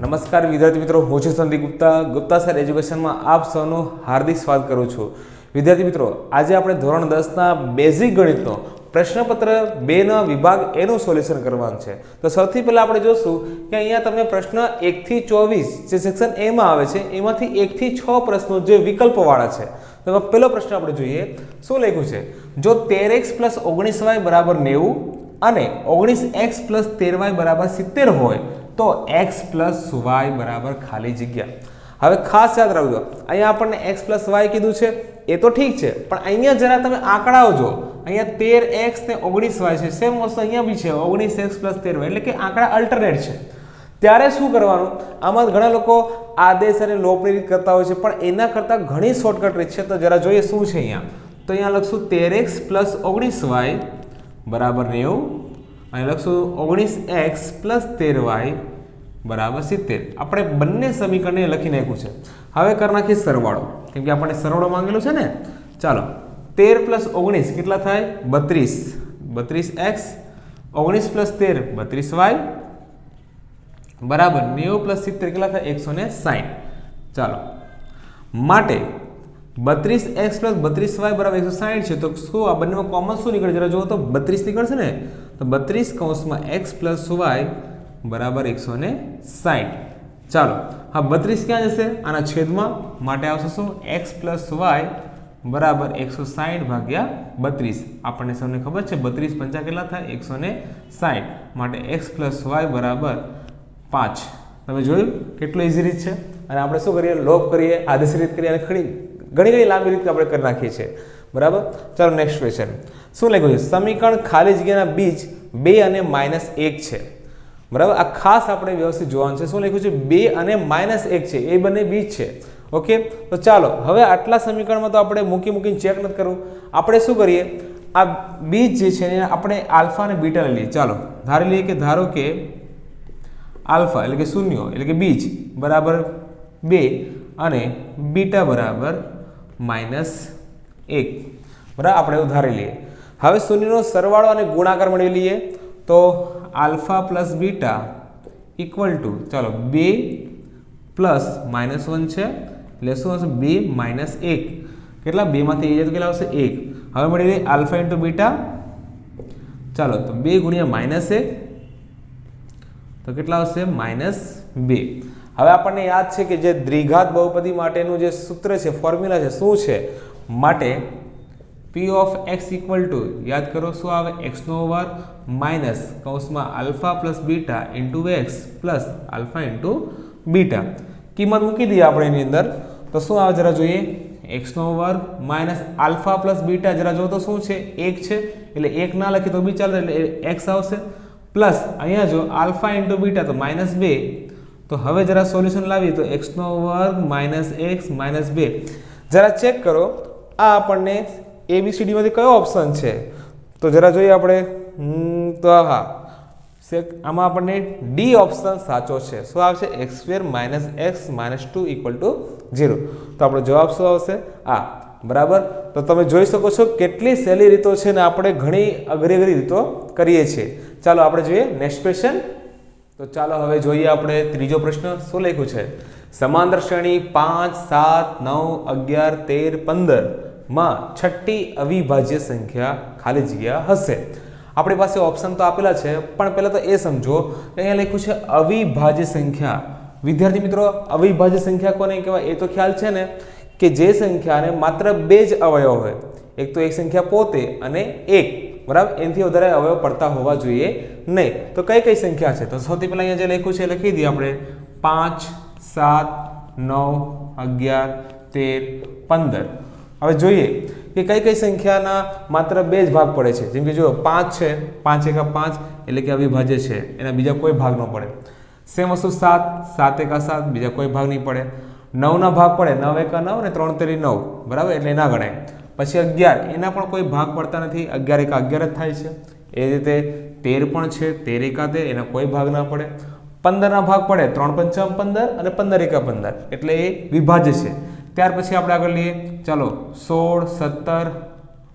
નમસ્કાર વિદ્યાર્થી મિત્રો, હું છું સંદીપ ગુપ્તા. ગુપ્તા સર એજ્યુકેશનમાં આપ સૌનું હાર્દિક સ્વાગત કરું છું. વિદ્યાર્થી મિત્રો, આજે આપણે ધોરણ 10ના બેઝિક ગણિતનો પ્રશ્નપત્ર 2ના વિભાગ એનું સોલ્યુશન કરવાનું છે. તો સૌથી પહેલા આપણે જોશું કે અહીંયા તમને પ્રશ્ન 1 થી 24 જે સેક્શન એ માં આવે છે એમાંથી 1 થી 6 પ્રશ્નો જે વિકલ્પવાળા છે. તો પહેલો પ્રશ્ન આપણે જોઈએ. શું લખ્યું છે? જો 13x + 19y = 90 અને 19x + 13y = 70 હોય તો x + y = ખાલી જગ્યા. હવે ખાસ યાદ રાખજો, અહીંયા આપણને x + y કીધું છે એ તો ઠીક છે, પણ અહીંયા જરા તમે આંકડાઓ જો. અહીંયા 13x ને 19y છે, સેમ વસ્તુ અહીંયા બી છે 19x + 13y, એટલે કે આંકડા અલ્ટરનેટ છે. ત્યારે શું કરવાનું? આમાં ઘણા લોકો આદેશ અને લોપની રીત કરતા હોય છે, પણ એના કરતાં ઘણી શોર્ટકટ રીત છે. તો જરા જોઈએ શું છે અહીંયા. તો અહીંયા લખશું 13x + 19y = 90 અને લખશું 19x + 13y = 70. આપણે બંને સમીકરણને લખી નાખ્યું છે. હવે કરી નાખીએ સરવાળો, કેમ કે આપણને સરવાળો માંગેલો છે ને. ચાલો, 13 + 19 કેટલા થાય? 32. 32x 19 + 13 32y બરાબર 90 + 70 કેટલા થાય? 160. ચાલો, માટે 32x + 32y = 160 છે. તો શું આ બંનેમાં કોમન શું નીકળે? જરા જુઓ તો 32 નીકળશે ને. તો 32 કૌંસમાં x + y બરાબર 160. ચાલો, હા 32 ક્યાં જશે? આના છેદમાં, માટે આવશે શું? x + y બરાબર 160 ભાગ્યા 32. આપણને સૌને ખબર છે 32 પંચા કેટલા થાય? 160. માટે x + y બરાબર 5. તમે જોયું કેટલું ઇઝી રીત છે. અને આપણે શું કરીએ? લોપ કરીએ, આદેશ રીત કરીએ, અને ઘણી લાંબી રીત આપણે કરી નાખીએ છીએ. બરાબર. ચાલો નેક્સ્ટ ક્વેશ્ચન. શું લખ્યું છે? સમીકરણ ખાલી જગ્યાના બીજ 2 અને -1 છે. બરાબર. આ ખાસ આપણે વ્યવસ્થિત જોવાનું છે. શું લખ્યું છે? 2 અને -1 છે, એ બંને બીજ છે. ઓકે, તો ચાલો હવે આટલા સમીકરણમાં તો આપણે મૂકીને ચેક નથી કરવું. આપણે શું કરીએ? આ બીજ જે છે એને આપણે આલ્ફા અને બીટા લઈ લઈએ. ચાલો ધારી લઈએ કે ધારો કે આલ્ફા એટલે કે શૂન્ય એટલે કે બીજ બરાબર 2 અને બીટા બરાબર -1. બરાબર, આપણે એવું ધારી લઈએ. હવે શૂન્યનો સરવાળો અને ગુણાકાર મેળવી લઈએ. તો આલ્ફા + બીટા = ચાલો 2 + -1 છે, એટલે શું હશે? 2 - 1. કેટલા? 2 માંથી એ તો કેટલા આવશે? 1. હવે મળી લઈએ આલ્ફા × બીટા. ચાલો, તો 2 × -1 તો કેટલા આવશે? -2. હવે આપણને યાદ છે કે જે દ્વિઘાત બહુપદી માટેનું જે સૂત્ર છે, ફોર્મ્યુલા છે, શું છે? માટે p of x = યાદ કરો શું આવે? x² માઇનસ કૌંસમાં alpha + beta × x plus alpha × beta. કિંમત મૂકી દઈએ આપણે એની અંદર. તો શું આવે જરા જોઈએ? x² માઇનસ આલ્ફા + બીટા, જરા જો તો શું છે? 1 છે, એટલે 1 ના લખી તો બી ચાલે, એટલે x આવશે. પ્લસ અહીંયા જો આલ્ફા × બીટા તો -2. તો હવે જરા સોલ્યુશન લાવીએ તો x² - x - 2. જરા ચેક કરો આ આપણને ABCD માંથી કયો ઓપ્શન છે? તો જરા જોઈએ આપણે. તો હા, આમાં આપણને D ઓપ્શન સાચો છે. શું આવશે? x² - x - 2 = 0. તો આપણો જવાબ શું આવશે? આ. બરાબર. તો તમે જોઈ શકો છો કેટલી સહેલી રીતો છે ને આપણે ઘણી અઘરી રીતો કરીએ છીએ. ચાલો આપણે જોઈએ નેક્સ્ટ ક્વેશ્ચન. તો ચાલો હવે જોઈએ આપણે ત્રીજો પ્રશ્ન. શું લખ્યું છે? સમાંતર શ્રેણી 5, 7, 9, 11, 13, 15 માં છઠ્ઠી અવિભાજ્ય સંખ્યા ખાલી જગ્યા હશે. આપણી પાસે ઓપ્શન તો આપેલા છે, પણ પહેલા તો એ સમજો કે અહીંયા લખ્યું છે અવિભાજ્ય સંખ્યા. વિદ્યાર્થી મિત્રો, અવિભાજ્ય સંખ્યા કોને કહેવાય? એ તો ખ્યાલ છે ને કે જે સંખ્યાને માત્ર 2 જ અવયવ હોય. એક તો એક સંખ્યા પોતે અને 1. બરાબર, એનાથી વધારે અવયવ પડતા હોવા જોઈએ નહીં. તો કઈ કઈ સંખ્યા છે? તો સૌથી પહેલા અહીંયા જે લખ્યું છે લખી દઈએ આપણે. 5, 7, 9, 11, 13, 15. હવે જોઈએ કે કઈ કઈ સંખ્યાના માત્ર 2 જ ભાગ પડે છે. જેમ કે જો 5 છે, 5 × 5 એટલે કે અવિભાજ્ય છે, એના બીજા કોઈ ભાગ ન પડે. સેમ વસ્તુ 7, 7 × 7 બીજા કોઈ ભાગ નહીં પડે. 9 ના ભાગ પડે, 9 × 9 અને 3 × 3 9. બરાબર, એટલે ના ગણાય. પછી 11, એના પણ કોઈ ભાગ પડતા નથી, 11 × 11 જ થાય છે. એ રીતે 13 પણ છે, 13 × 13 એના કોઈ ભાગ ના પડે. 15 ના ભાગ પડે, 3 × 5 = 15 અને 15 × 15 એટલે એ વિભાજ્ય છે. ત્યાર પછી આપણે આગળ લઈએ. ચાલો 16, 17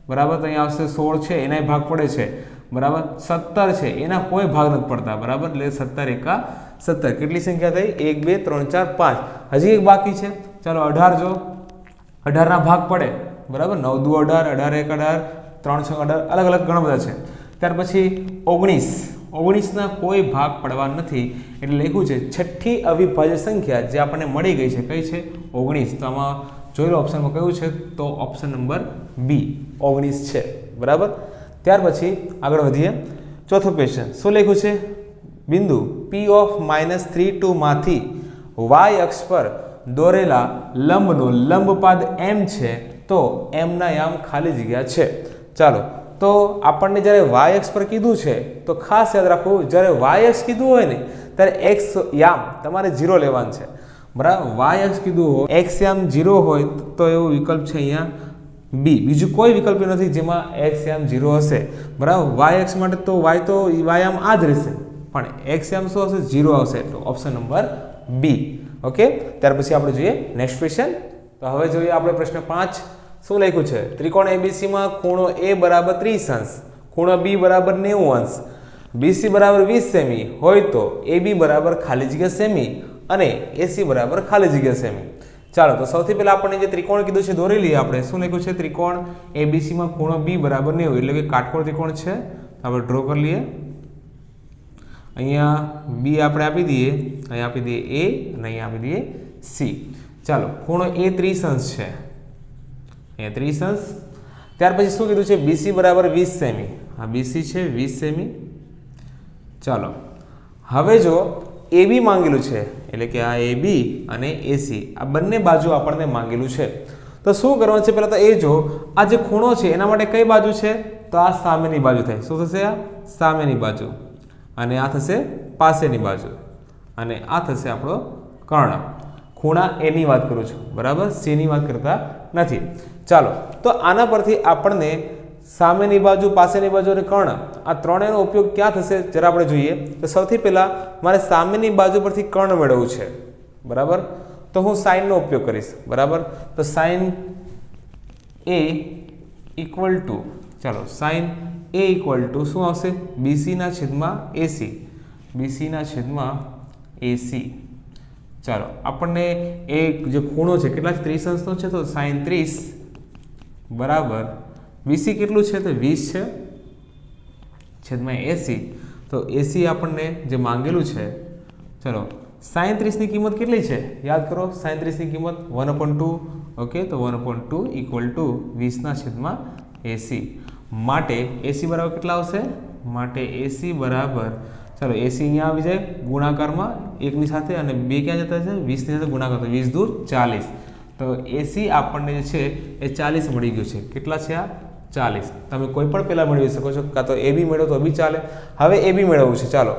બરાબર, તો અહીંયા આવશે 16 છે, એનાય ભાગ પડે છે. બરાબર, 17 છે, એના કોઈ ભાગ નથી પડતા. બરાબર, એટલે 17 × 17 કેટલી સંખ્યા થઈ 1 2 3 4 5 હજી એક બાકી છે ચાલો 18 જો 18 ના ભાગ પડે બરાબર 9 દુ 18 18 1 18 3 6 18 અલગ અલગ ઘણા બધા છે ત્યાર પછી 19 ના કોઈ ભાગ પડવા નથી એટલે લખ્યું છે છઠ્ઠી અવિભાજ્ય સંખ્યા જે આપણને મળી ગઈ છે કઈ છે 19 તો આમાં જોઈ લો ઓપ્શનમાં કયું છે તો ઓપ્શન નંબર બી 19 છે બરાબર ત્યાર પછી આગળ વધીએ ચોથો ક્વેશ્ચન શું લખ્યું છે બિંદુ P of -3 માંથી y અક્ષ પર દોરેલા લંબનો લંબપાદ m છે તો m ના યામ ખાલી જગ્યા છે ચાલો તો આપણને જ્યારે y અક્ષ પર કીધું છે તો ખાસ યાદ રાખવું જ્યારે y અક્ષ કીધું હોય ને ત્યારે x યામ તમારે 0 લેવાનું છે બરાબર y અક્ષ કીધું હોય x યામ 0 હોય તો એવો વિકલ્પ છે અહીંયા બી બીજું કોઈ વિકલ્પ નથી જેમાં x યામ 0 હશે બરાબર y અક્ષ માટે તો y યામ આ જ રહેશે પણ x યામ શું હશે 0 આવશે એટલે ઓપ્શન નંબર બી ઓકે ત્યાર પછી આપણે જોઈએ નેક્સ્ટ ક્વેશ્ચન તો હવે જોઈએ આપણે પ્રશ્ન 5 શું લખ્યું છે ત્રિકોણ ABC માં ખૂણો A બરાબર 30 અંશ ખૂણો B બરાબર 90 અંશ BC બરાબર 20 સેમી હોય તો AB બરાબર ખાલી જગ્યા સેમી અને AC બરાબર ખાલી જગ્યા સેમી ચાલો તો સૌથી પહેલા આપણને જે ત્રિકોણ કીધું છે દોરી લઈએ આપણે શું લખ્યું છે ત્રિકોણ ABC માં ખૂણો B બરાબર 90 એટલે કે કાટકોણ ત્રિકોણ છે આપણે ડ્રો કરી લઈએ અહીંયા B આપણે આપી દઈએ અહીંયા આપી દઈએ A અને અહીંયા આપી દઈએ C ચાલો ખૂણો A 30 અંશ છે અહીંયા 30 અંશ ત્યાર પછી શું કીધું છે BC બરાબર 20 સેમી આ BC છે 20 સેમી ચાલો હવે જો AB માંગેલું છે એટલે કે આ AB અને AC આ બંને બાજુ આપણને માંગેલું છે તો શું કરવાનું છે પહેલા તો એ જો આ જે ખૂણો છે એના માટે કઈ બાજુ છે તો આ સામેની બાજુ થાય શું થશે આ સામેની બાજુ અને આ થશે પાસેની બાજુ અને આ થશે આપણો કર્ણ ખૂણા A ની વાત કરું છું બરાબર C ની વાત કરતા નથી ચાલો તો આના પરથી આપણને સામેની બાજુ પાસેની બાજુ અને કર્ણ આ ત્રણેયનો ઉપયોગ ક્યાં થશે જરા આપણે જોઈએ તો સૌથી પહેલા મારે સામેની બાજુ પરથી કર્ણ મેળવવું છે બરાબર તો હું સાઇન નો ઉપયોગ કરીશ બરાબર તો સાઇન A ઇક્વલ ટુ ચાલો સાઇન A ઇક્વલ ટુ શું આવશે BC ના છેદમાં AC BC ના છેદમાં AC ચાલો આપણને એક જે ખૂણો છે કેટલા 30 અંશનો છે તો સાઇન 30 બરાબર BC કેટલું છે તો 20 છે છેદમાં AC તો AC આપણને જે માંગેલું છે ચલો સાઇન 30 ની કિંમત કેટલી છે યાદ કરો સાઇન 30 ની કિંમત 1/2 ઓકે તો 1/2 ઇક્વલ ટુ 20 ના છેદમાં AC માટે AC બરાબર કેટલા આવશે માટે AC બરાબર ચલો AC અહીંયા આવી જાય ગુણાકારમાં 1 ની સાથે અને 2 ક્યાં જતા છે 20 ની સાથે ગુણાકાર તો 20 દૂર 40 તો AC આપણને જે છે એ 40 મળી ગયું છે કેટલા છે આ 40 તમે કોઈ પણ પહેલા મેળવી શકો છો કાં તો AB મેળવો તો બી ચાલે હવે AB મેળવવું છે ચાલો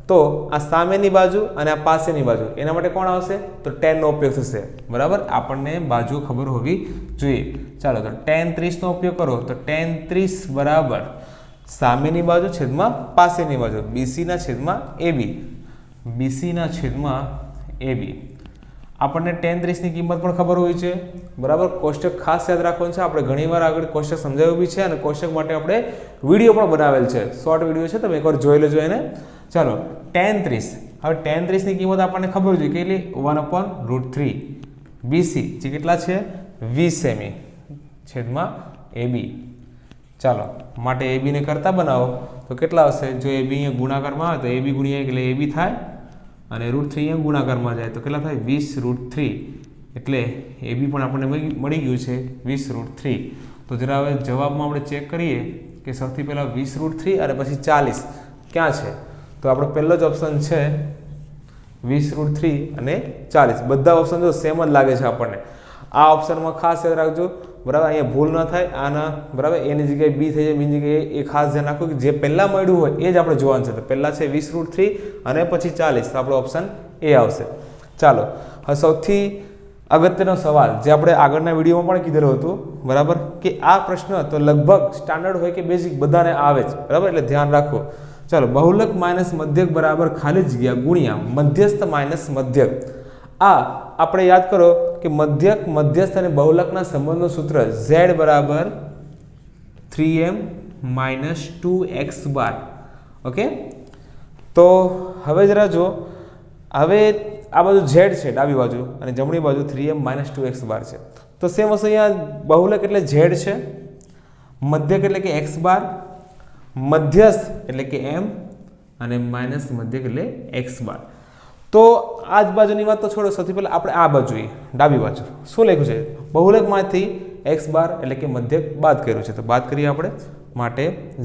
તો આ સામેની બાજુ અને આ પાસેની બાજુ એના માટે કોણ આવશે તો tan નો ઉપયોગ થશે બરાબર આપણને બાજુ ખબર હોવી જોઈએ ચાલો તો tan 30 નો ઉપયોગ કરો તો tan 30 બરાબર સામેની બાજુ છેદમાં પાસેની બાજુ BC ના છેદમાં AB BC ના છેદમાં AB આપણને tan 30 ની કિંમત પણ ખબર હોય છે બરાબર કોષ્ટક ખાસ યાદ રાખવાનું છે આપણે ઘણીવાર આગળ કોષ્ટક સમજાવ્યું બી છે અને કોષ્ટક માટે આપણે વિડીયો પણ બનાવેલ છે શોર્ટ વિડીયો છે તમે એકવાર જોઈ લેજો એને ચાલો tan 30 હવે tan 30 ની કિંમત આપણને ખબર છે કેટલી 1/√3 BC જે કેટલા છે 20 સેમી છેદમાં AB ચાલો માટે AB ને કરતા બનાવો તો કેટલા આવશે જો AB અહીંયા ગુણાકારમાં આવે તો AB ગુણ્યા એટલે AB થાય અને √3 અહીંયા ગુણાકારમાં જાય તો કેટલા થાય 20√3 એટલે AB પણ આપણને મળી ગયું છે 20√3 તો જરા હવે જવાબમાં આપણે ચેક કરીએ કે સૌથી પહેલા 20√3 અને પછી 40 ક્યાં છે તો આપણો પહેલો જ ઓપ્શન છે 20√3 અને 40 બધા ઓપ્શન જો સેમ જ લાગે છે આપણને આ ઓપ્શનમાં ખાસ યાદ રાખજો બરાબર અહીંયા ભૂલ ન થાય આના બરાબર એની જગ્યાએ બી થઈ જાય બીજી જગ્યાએ એ ખાસ ધ્યાન રાખો કે જે પહેલા મળ્યું હોય એ જ આપણે જોવાનું છે તો પહેલા છે 20√3 અને પછી 40 તો આપણો ઓપ્શન એ આવશે ચાલો હવે સૌથી અગત્યનો સવાલ જે આપણે આગળના વિડીયોમાં પણ કીધેલું હતું બરાબર કે આ પ્રશ્ન તો લગભગ સ્ટાન્ડર્ડ હોય કે બેઝિક બધાને આવે જ બરાબર એટલે ધ્યાન રાખો ચાલો બહુલક માઇનસ મધ્યક બરાબર ખાલી જગ્યા ગુણ્યા મધ્યસ્થ માઇનસ મધ્યક આ આપણે યાદ કરો કે મધ્યક મધ્યસ્થ અને બહુલકના સંબંધનું સૂત્ર z બરાબર 3m - 2x બાર ઓકે તો હવે જરા જો હવે આ બાજુ ઝેડ છે ડાબી બાજુ અને જમણી બાજુ 3m - 2x બાર છે. તો સેમ વસ્તુ અહીંયા બહુલક એટલે ઝેડ છે, મધ્યક એટલે કે x બાર, મધ્યસ્થ એટલે કે m અને માઇનસ મધ્યક એટલે x બાર. તો આ જ બાજુની વાત તો છોડો, સૌથી પહેલા આપણે આ બાજુ જોઈએ, ડાબી બાજુ શું લખ્યું છે? બહુલકમાંથી x બાર એટલે કે મધ્યક બાદ કર્યું છે, તો બાદ કરીએ આપણે, માટે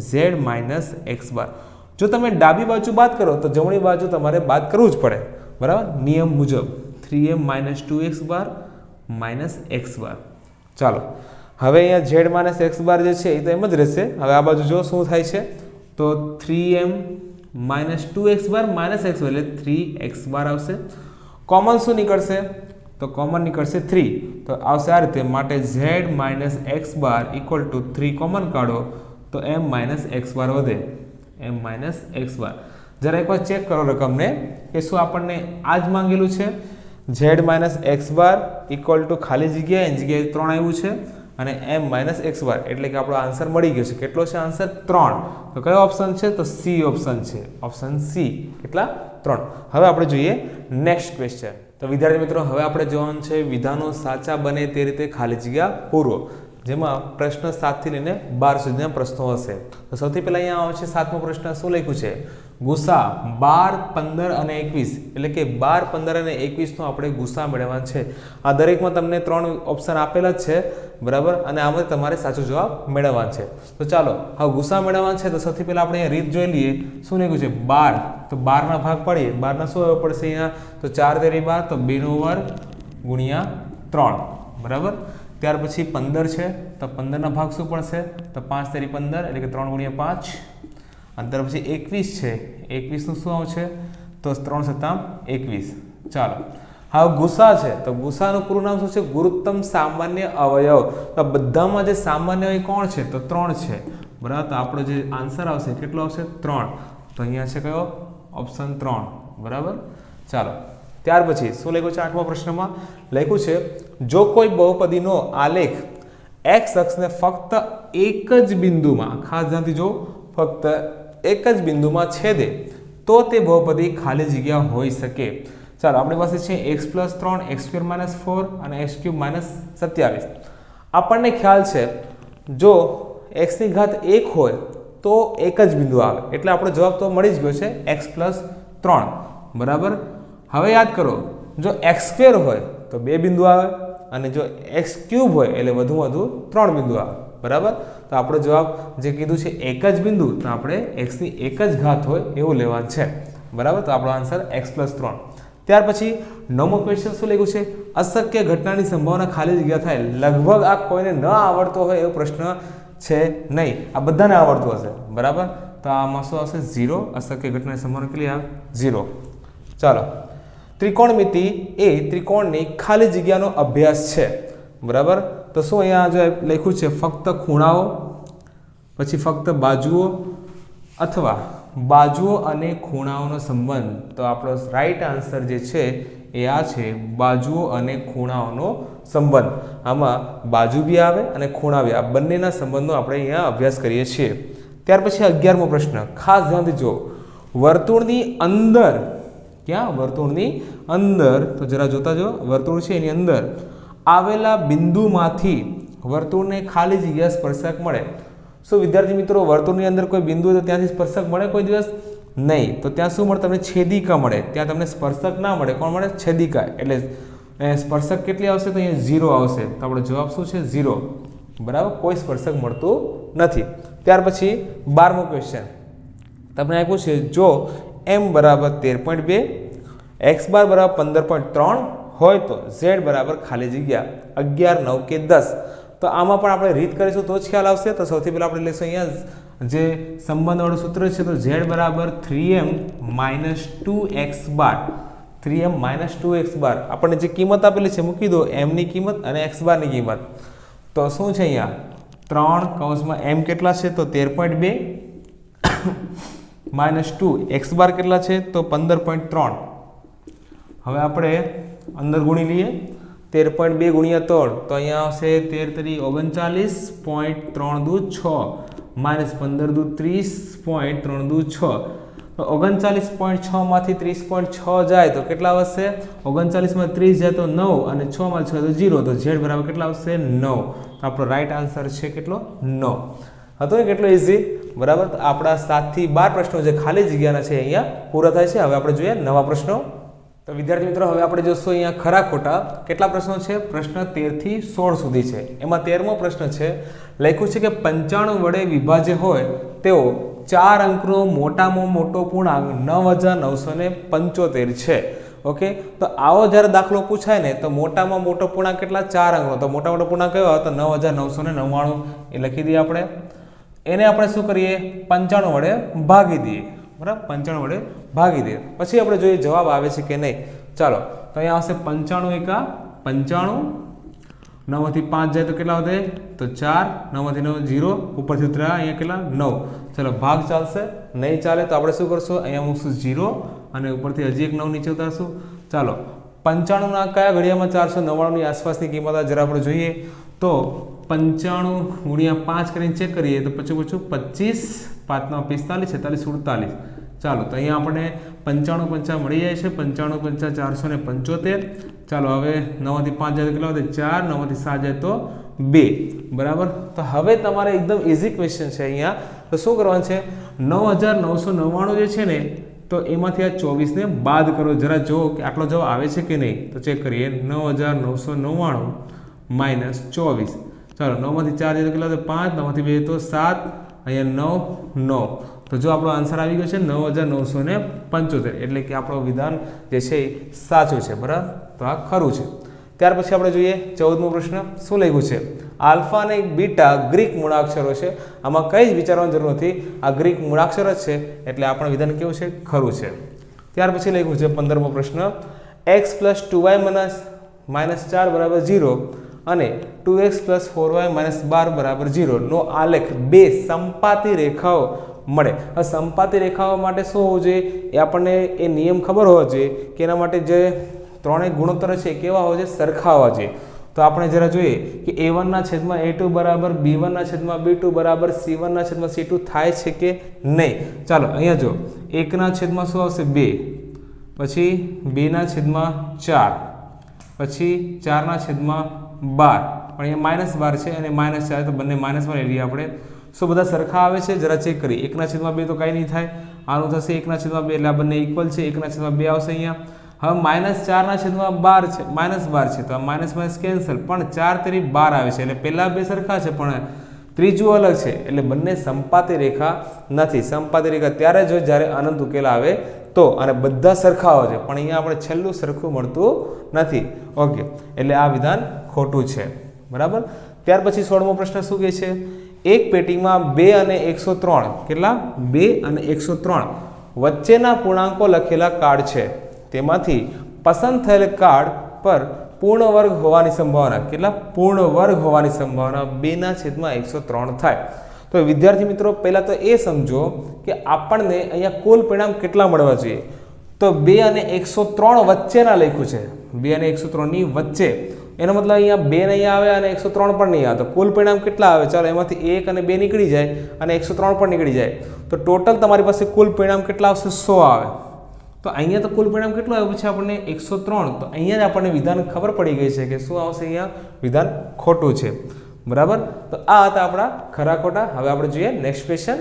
z માઇનસ x બાર. જો તમે ડાબી બાજુ બાદ કરો તો જમણી બાજુ તમારે બાદ કરવું જ પડે, બરાબર, નિયમ મુજબ. 3m - 2x bar minus x બાર. ચાલો હવે અહીંયા z માઇનસ x બાર જે છે એ તો એમ જ રહેશે. હવે આ બાજુ જો શું થાય છે, તો 3m - 2x bar minus x બાર એટલે 3x બાર આવશે. કોમન શું નીકળશે? તો કોમન નીકળશે 3, તો આવશે આ રીતે, માટે z minus x bar equal to 3 common કાઢો તો m માઇનસ x બાર વધે, m માઇનસ x બાર. જરા એકવાર ચેક કરો રકમને કે શું આપણને આ જ માંગેલું છે, z minus x bar equal to ખાલી જગ્યા એની જગ્યાએ 3 આવ્યું છે અને m માઇનસ x બાર એટલે કે આપણો આન્સર મળી ગયો છે. કેટલો છે આન્સર? 3. તો કયો ઓપ્શન છે? તો સી ઓપ્શન છે, ઓપ્શન સી. કેટલા? 3. હવે આપણે જોઈએ નેક્સ્ટ ક્વેશ્ચન. તો વિદ્યાર્થી મિત્રો હવે આપણે જોવાનું છે વિધાનો સાચા બને તે રીતે ખાલી જગ્યા પૂરો, જેમાં પ્રશ્ન 7 થી લઈને 12 સુધીના પ્રશ્નો હશે. તો સૌથી પહેલા અહીંયા આવે છે 7મો પ્રશ્ન. શું લખ્યું છે? ગુસા 12, 15 અને 21 એટલે કે 12, 15 અને 21 નો આપણે ગુસા મેળવવાનો છે. આ દરેકમાં તમને 3 ઓપ્શન આપેલા જ છે, બરાબર, અને આમાં તમારે સાચો જવાબ મેળવવાનો છે. તો ચાલો હવે ગુસા મેળવવાનો છે. તો સૌથી પહેલા આપણે રીત જોઈ લઈએ. શું લખ્યું છે? 12, તો 12 ના ભાગ પાડીએ. 12 ના શું આવવું પડશે અહીંયા? તો 4 તેરી 12, તો 2 નો વર્ગ ગુણ્યા 3, બરાબર. ત્યાર પછી 15 છે, તો 15 ના ભાગ શું પડશે? તો 5 તેરી 15 એટલે કે 3 ગુણ્યા 5. અને ત્યાર પછી 21 છે, 21 નું શું આવશે? તો 3 સત્તા 21. ચાલો હવે ગુસા છે, તો ગુસાનું પૂરું નામ શું છે? ગુરુત્તમ સામાન્ય અવયવ. તો બધામાં જે સામાન્ય અવયવ કોણ છે? તો 3 છે, બરાબર. તો આપણો જે આન્સર આવશે કેટલો આવશે? 3. તો અહીંયા છે કયો? ઓપ્શન 3, બરાબર. ચાલો ત્યાર પછી શું લખ્યું છે? 8મા પ્રશ્નમાં લખ્યું છે જો કોઈ બહુપદીનો આલેખ x અક્ષને ફક્ત એક જ બિંદુમાં, ખાસ ધ્યાનથી જો, ફક્ત એક જ બિંદુમાં છેદે તો તે બહુપદી ખાલી જગ્યા હોઈ શકે. ચાલો આપણી પાસે છે x + 3, x² - 4 અને x³ - 27. આપણને ખ્યાલ છે જો x ની ઘાત 1 હોય તો એક જ બિંદુ આવે, એટલે આપણો જવાબ તો મળી જ ગયો છે, x + 3, બરાબર. હવે યાદ કરો, જો x² હોય તો 2 બિંદુ આવે અને જો x³ હોય એટલે વધુમાં વધુ 3 બિંદુ આવે, બરાબર. તો આપણો જવાબ જે કીધું છે એક જ બિંદુ, તો આપણે x ની એક જ ઘાત હોય એવું લેવાનું છે, બરાબર. તો આપણો આન્સર x + 3. ત્યાર પછી 9મો ક્વેશ્ચન શું લખ્યું છે? અશક્ય ઘટનાની સંભાવના ખાલી જગ્યા થાય. લગભગ આ કોઈને ન આવડતો હોય એવો પ્રશ્ન છે નહીં, આ બધાને આવડતું હશે, બરાબર. તો આમાં શું આવશે? 0. અશક્ય ઘટનાની સંભાવના કેટલી આવે? 0. ચાલો ત્રિકોણમિતિ એ ત્રિકોણની ખાલી જગ્યાનો અભ્યાસ છે, બરાબર. તો શું અહીંયા જો લખ્યું છે? ફક્ત ખૂણાઓ, પછી ફક્ત બાજુઓ અથવા બાજુઓ અને ખૂણાઓનો સંબંધ. તો આપણો રાઈટ આન્સર જે છે એ આ છે, બાજુઓ અને ખૂણાઓનો સંબંધ. આમાં બાજુ બી આવે અને ખૂણા બી, આ બંનેના સંબંધનો આપણે અહીંયા અભ્યાસ કરીએ છીએ. ત્યાર પછી 11મો પ્રશ્ન, ખાસ ધ્યાનથી જો, વર્તુળની અંદર, ક્યાં? વર્તુળની અંદર, તો જરા જોતા જો, વર્તુળ છે એની અંદર આવેલા બિંદુમાંથી વર્તુળને ખાલી જગ્યા સ્પર્શક મળે. શું વિદ્યાર્થી મિત્રો વર્તુળની અંદર કોઈ બિંદુ હોય તો ત્યાંથી સ્પર્શક મળે કોઈ દિવસ? નહીં. તો ત્યાં શું મળે? તમને છેદિકા મળે. ત્યાં તમને સ્પર્શક ના મળે, કોણ મળે? છેદિકા. એટલે સ્પર્શક કેટલી આવશે? તો અહીંયા 0 આવશે. તો આપણો જવાબ શું છે? 0, બરાબર. કોઈ સ્પર્શક મળતું નથી. ત્યાર પછી 12મો ક્વેશ્ચન તમને આપ્યું છે જો m = 13.2, x બાર = 15.3 હોય તો z બરાબર ખાલી જગ્યા 11, 9 કે 10. તો આમાં પણ આપણે રીત કરીશું તો જ ખ્યાલ આવશે. તો સૌથી પહેલા આપણે લઈશું અહીંયા જે સંબંધવાળું સૂત્ર છે, તો z બરાબર 3m - 2x બાર. 3m - 2x બાર આપણને જે કિંમત આપેલી છે મૂકી દો, m ની કિંમત અને x બારની કિંમત. તો શું છે અહીંયા? 3 કૌંસમાં m કેટલા છે? તો 13.2 -2 x બાર કેટલા છે? તો 15.3. હવે આપણે અંદર ગુણી લઈએ. 13.2 × 3 તો અહીંયા આવશે 13 તરી 39.3 × 2 = 6 -15 × 2 = 30.3 × 2 = 6. તો 39.6 માંથી 30.6 જાય તો કેટલા આવશે? 39 માં 30 જાય તો 9 અને 6 માં 6 તો 0, તો z બરાબર કેટલા આવશે? 9. તો આપણો રાઈટ આન્સર છે કેટલો? 9. હતો ને કેટલો ઈઝી, બરાબર. તો આપણા 7 થી 12 પ્રશ્નો જે ખાલી જગ્યાના છે અહીંયા પૂરા થાય છે. હવે આપણે જોઈએ નવા પ્રશ્નો. તો વિદ્યાર્થી મિત્રો હવે આપણે જોશું અહીંયા ખરા ખોટા કેટલા પ્રશ્નો છે. પ્રશ્ન 13 થી 16 સુધી છે. એમાં 13મો પ્રશ્ન છે, લખ્યું છે કે 95 વડે વિભાજ્ય હોય તેઓ 4 અંકનો મોટામાં મોટો પૂર્ણાંક 9975 છે. ઓકે, તો આવો જ્યારે દાખલો પૂછાય ને તો મોટામાં મોટો પૂર્ણાંક કેટલા? 4 અંકનો. તો મોટા મોટો પૂર્ણાંક કયો આવે? તો 9999 એ લખી દઈએ આપણે. એને આપણે શું કરીએ? 95 વડે ભાગી દઈએ, બરાબર. 95 વડે ભાગી દઈએ, પછી આપણે જોઈએ જવાબ આવે છે કે નહીં. ચાલો, તો અહીંયા આવશે 95 એકા 95, 9 માંથી 5 જાય તો કેટલા વધે? તો 4, 9 માંથી 9 0, ઉપરથી ઉતર્યા અહીંયા કેટલા? 9. ચલો, ભાગ ચાલશે? નહીં ચાલે. તો આપણે શું કરશું? અહીંયા મૂકશું 0 અને ઉપરથી હજી એક 9 નીચે ઉતારશું. ચાલો, 95 ના કયા ઘડિયામાં 499 ની આસપાસની કિંમત જરા આપણે જોઈએ. તો 95 ગુણ્યા 5 કરીને ચેક કરીએ તો પછી 25, 5 × 45, 46, 47. ચાલો, તો અહીંયા આપણે 95 પંચા મળી જાય છે. 95 પંચા 475. ચાલો, હવે 9 માંથી 5 જાય તો કેટલા વધે? 4, 9 માંથી 7 જાય તો 2, બરાબર. તો હવે તમારે એકદમ ઇઝી ક્વેશ્ચન છે અહીંયા. તો શું કરવાનું છે? 9999 જે છે ને, તો એમાંથી આ 24 ને બાદ કરો. જરા જો કે આટલો જવાબ આવે છે કે નહીં. તો ચેક કરીએ. 9999 માઇનસ 24. ચાલો, 9 માંથી 4 જાય તો કેટલા વધે? 5, 9 માંથી 2 તો 7, અહીંયા 9, 9. તો જો આપણો આન્સર આવી ગયો છે 9975, એટલે કે આપણો વિધાન જે છે એ સાચું છે, બરાબર. તો આ ખરું છે. ત્યાર પછી આપણે જોઈએ 14મો પ્રશ્ન. શું લખ્યું છે? આલ્ફા અને બીટા ગ્રીક મૂળાક્ષરો છે. આમાં કંઈ જ વિચારવાની જરૂર નથી. આ ગ્રીક મૂળાક્ષર જ છે, એટલે આપણું વિધાન કેવું છે? ખરું છે. ત્યાર પછી લખ્યું છે 15મો પ્રશ્ન. x + 2y - 4 = 0 અને 2x + 4y - 12 = 0 નો આલેખ બે સંપાતી રેખાઓ મળે. હવે સંપાતી રેખાઓ માટે શું હોવું જોઈએ? એ આપણને એ નિયમ ખબર હોવો જોઈએ કે એના માટે જે ત્રણેય ગુણોત્તર છે કેવા હોવા જોઈએ? સરખા હોવા જોઈએ. તો આપણે જરા જોઈએ કે a1/a2 બરાબર b1/b2 બરાબર c1/c2 થાય છે કે નહીં. ચાલો, અહીંયા જો 1/શું આવશે? 2, પછી 2/4, પછી 4/12, પણ અહીંયા -12 છે અને -4, તો બંને -12 લઈ લઈએ આપણે. શું બધા સરખા આવે છે? જરા ચેક કરીએ. 1/2 તો કાંઈ નહીં થાય. આનું થશે 1/2, એટલે આ બંને ઇક્વલ છે. 1/2 આવશે અહીંયા. હવે -4/12 છે, -12 છે, તો આ માઇનસ કેન્સલ, પણ 4 તેરી 12 આવે છે. એટલે પહેલા બે સરખા છે પણ ત્રીજું અલગ છે, એટલે બંને સંપાતી રેખા નથી. સંપાતી રેખા ત્યારે જ જ્યારે અનંત ઉકેલ આવે તો, અને બધા સરખા હોય છે, પણ અહીંયા આપણે છેલ્લું સરખું મળતું નથી. ઓકે, એટલે આ વિધાન ખોટું છે, બરાબર. ત્યાર પછી 16મો પ્રશ્ન શું કહે છે? એક પેટીમાં 2 અને 103, કેટલા? 2 અને 103 વચ્ચેના પૂર્ણાંકો લખેલા કાર્ડ છે. તેમાંથી પસંદ થયેલ કાર્ડ પર પૂર્ણ વર્ગ હોવાની સંભાવના કેટલા? પૂર્ણ વર્ગ હોવાની સંભાવના 2/103 થાય. તો વિદ્યાર્થી મિત્રો, પહેલા તો એ સમજો કે આપણને અહીંયા કુલ પરિણામ કેટલા મળવા જોઈએ. તો 2 અને 103 વચ્ચેના લખ્યું છે. 2 અને 103 ની વચ્ચે, એનો મતલબ અહીંયા 2 નહીં આવે અને 103 પણ નહીં આવે. તો કુલ પરિણામ કેટલા આવે? ચાલો, એમાંથી 1 અને 2 નીકળી જાય અને 103 પણ નીકળી જાય. તો ટોટલ તમારી પાસે કુલ પરિણામ કેટલા આવશે? 100 આવે. તો અહીંયા તો કુલ પરિણામ કેટલું આવ્યું છે આપણને? 103. તો અહીંયા જ આપણને વિધાન ખબર પડી ગઈ છે કે શું આવશે? અહીંયા વિધાન ખોટું છે, બરાબર. તો આ હતા આપણા ખરા ખોટા. હવે આપણે જોઈએ નેક્સ્ટ ક્વેશ્ચન.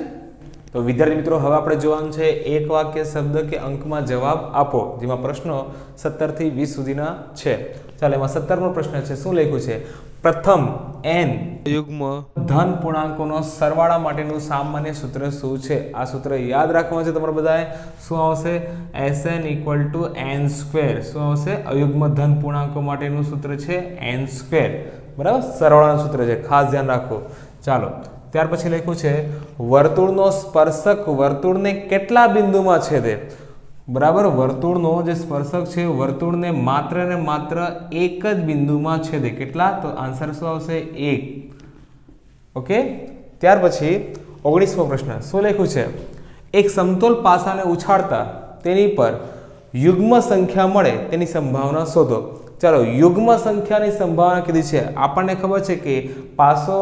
તો વિદ્યાર્થી મિત્રો, હવે આપણે જોવાનું છે એક વાક્ય, શબ્દ કે અંકમાં જવાબ આપો, જેમાં પ્રશ્નો 17 થી 20 સુધીના છે. ચાલો, એમાં 17મો પ્રશ્ન છે. શું લખ્યું છે? પ્રથમ n યુગ્મ ધન પૂર્ણાંકોનો સરવાળા માટેનું સામાન્ય સૂત્ર શું છે? આ સૂત્ર યાદ રાખવાનું છે તમારે બધાએ. શું આવશે? Sn = n². શું આવશે? અયુગ્મ ધન પૂર્ણાંકો માટેનું સૂત્ર છે n², બરાબર. સરવાળાનું સૂત્ર છે, ખાસ ધ્યાન રાખો. ચાલો, ત્યાર પછી લખ્યું છે વર્તુળનો સ્પર્શક વર્તુળને કેટલા બિંદુમાં છેદે? બરાબર. વર્તુળનો જે સ્પર્શક છે વર્તુળને માત્ર ને માત્ર એક જ બિંદુમાં છેદે. કેટલા? તો આન્સર શું આવશે? 1. ઓકે. ત્યાર પછી 19મો પ્રશ્ન. શું લખ્યું છે? એક સમતોલ પાસાને ઉછાળતા તેની પર યુગ્મ સંખ્યા મળે તેની સંભાવના શોધો. ચાલો, યુગ્મ સંખ્યાની સંભાવના કીધી છે. આપણને ખબર છે કે પાસો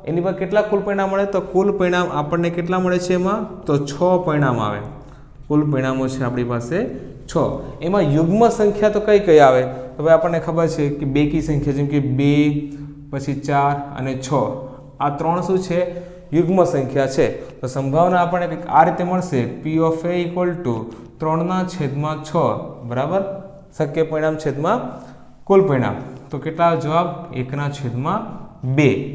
એની પર કેટલા કુલ પરિણામ મળે? તો કુલ પરિણામ આપણને કેટલા મળે છે એમાં? તો 6 પરિણામ આવે, કુલ પરિણામો છે આપણી પાસે 6. એમાં યુગ્મ સંખ્યા તો કઈ કઈ આવે? તો ભાઈ આપણને ખબર છે કે બેકી સંખ્યા, જેમ કે 2, પછી 4 અને 6, આ 3 શું છે? યુગ્મ સંખ્યા છે. તો સંભાવના આપણને કંઈક આ રીતે મળશે, P ઓફ A = 3/6 બરાબર, શક્ય પરિણામ છેદમાં કુલ પરિણામ. તો કેટલા જવાબ? 1/2.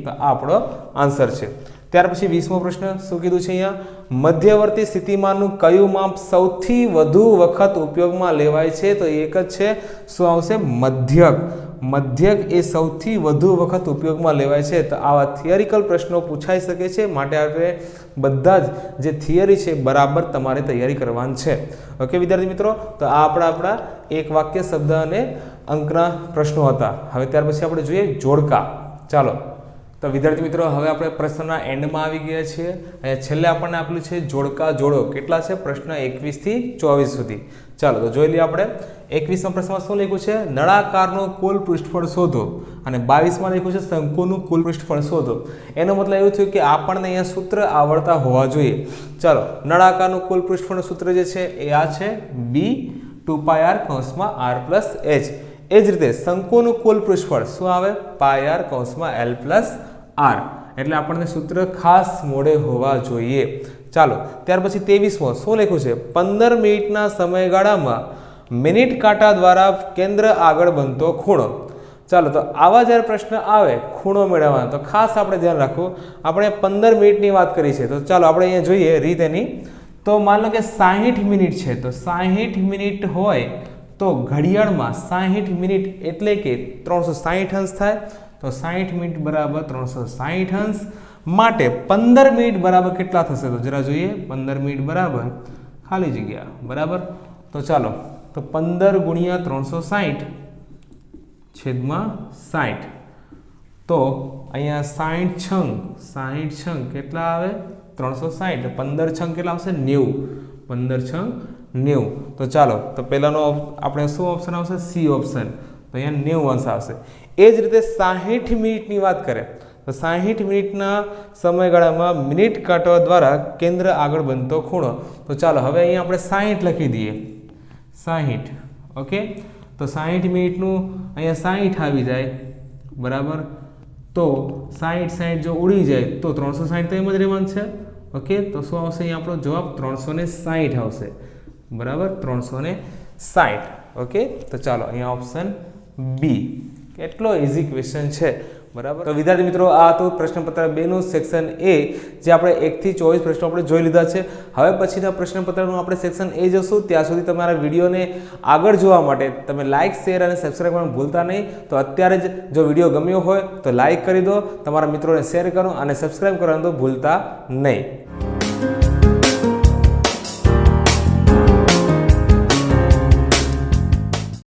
તો આ આપણો આન્સર છે. ત્યાર પછી 20મો પ્રશ્ન શું કીધું છે અહીંયા? મધ્યવર્તી સ્થિતિમાનનું કયું માપ સૌથી વધુ વખત ઉપયોગમાં લેવાય છે? તો એક જ છે, શું આવશે? મધ્યક. મધ્યક એ સૌથી વધુ વખત ઉપયોગમાં લેવાય છે. તો આવા થિયરિકલ પ્રશ્નો પૂછાઈ શકે છે, માટે આપણે બધા જ જે થિયરી છે બરાબર તમારે તૈયારી કરવાની છે. ઓકે વિદ્યાર્થી મિત્રો, તો આ આપણા એક વાક્ય, શબ્દ અને અંકના પ્રશ્નો હતા. હવે ત્યાર પછી આપણે જોઈએ જોડકા. ચાલો તો વિદ્યાર્થી મિત્રો, હવે આપણે પ્રશ્નના એન્ડમાં આવી ગયા છીએ. અહીંયા છેલ્લે આપણને આપેલું છે જોડકા જોડો. કેટલા છે? પ્રશ્ન 21 થી 24 સુધી. ચાલો તો જોઈ લઈએ આપણે. 21મા પ્રશ્નમાં શું લખ્યું છે? નળાકારનું કુલ પૃષ્ઠફળ શોધો. અને 22માં લખ્યું છે શંકુનું કુલ પૃષ્ઠફળ શોધો. એનો મતલબ એવું થયું કે આપણને અહીંયા સૂત્ર આવડતા હોવા જોઈએ. ચાલો, નળાકારનું કુલ પૃષ્ઠફળનું સૂત્ર જે છે એ આ છે, b 2πr r+h. એ જ રીતે શંકુનું કુલ પૃષ્ઠફળ શું આવે? πr l+r. એટલે આપણને સૂત્ર ખાસ મોડે હોવા જોઈએ. ચાલો ત્યાર પછી 23મો શું લખ્યું છે? 15 મિનિટના સમયગાળામાં મિનિટ કાંટા દ્વારા કેન્દ્ર આગળ બનતો ખૂણો. ચાલો તો આવા જ્યારે પ્રશ્ન આવે ખૂણો મેળવવાનો, તો ખાસ આપણે ધ્યાન રાખવું. આપણે 15 મિનિટની વાત કરી છે, તો ચાલો આપણે અહીંયા જોઈએ રીત એની. તો માન લો કે 60 મિનિટ છે, તો 60 મિનિટ હોય તો ઘડિયાળમાં 60 મિનિટ એટલે કે 360 અંશ થાય. તો 60 મિનિટ બરાબર 360 અંશ. માટે 15 મિનિટ બરાબર કેટલા થશે? તો જરા જોઈએ. 15 મિનિટ બરાબર ખાલી જગ્યા બરાબર. તો ચાલો, તો 15 × 360 છેદમાં 60. તો અહીંયા 60 છંગ કેટલા આવે? 360. 15 છંગ કેટલા આવશે? 90. 15 છંગ 90. તો ચાલો, તો પહેલાનો આપણે શું ઓપ્શન આવશે? C option. તો અહીંયા 90 અંશ આવશે. એ જ રીતે 60 મિનિટની વાત કરે તો 60 મિનિટના સમયગાળામાં મિનિટ કાંટા દ્વારા કેન્દ્ર આગળ બનતો ખૂણો. તો ચાલો હવે અહીંયા આપણે 60 લખી દઈએ. 60. ઓકે, તો 60 મિનિટનું અહીંયા 60 આવી જાય બરાબર. તો 60 જો ઉડી જાય તો 360 તો એમ જ રહેવાનું છે. ઓકે, તો શું આવશે અહીંયા આપણો જવાબ? 360 આવશે બરાબર. 360. ઓકે, તો ચાલો અહીંયા ઓપ્શન બી. કેટલો ઇઝી ક્વેશ્ચન છે બરાબર. તો વિદ્યાર્થી મિત્રો, આ તો પ્રશ્નપત્ર 2 નું સેક્શન એ, જે આપણે 1 થી 24 પ્રશ્નો આપણે જોઈ લીધા છે. હવે પછીના પ્રશ્નપત્રનું આપણે સેક્શન એ જોશું. ત્યાં સુધી તમારા વિડીયોને આગળ જોવા માટે તમે લાઇક, શેર અને સબસ્ક્રાઇબ કરવાનું ભૂલતા નહીં. તો અત્યારે જ જો વિડીયો ગમ્યો હોય તો લાઇક કરી દો, તમારા મિત્રોને શેર કરો અને સબસ્ક્રાઇબ કરવાનું તો ભૂલતા નહીં.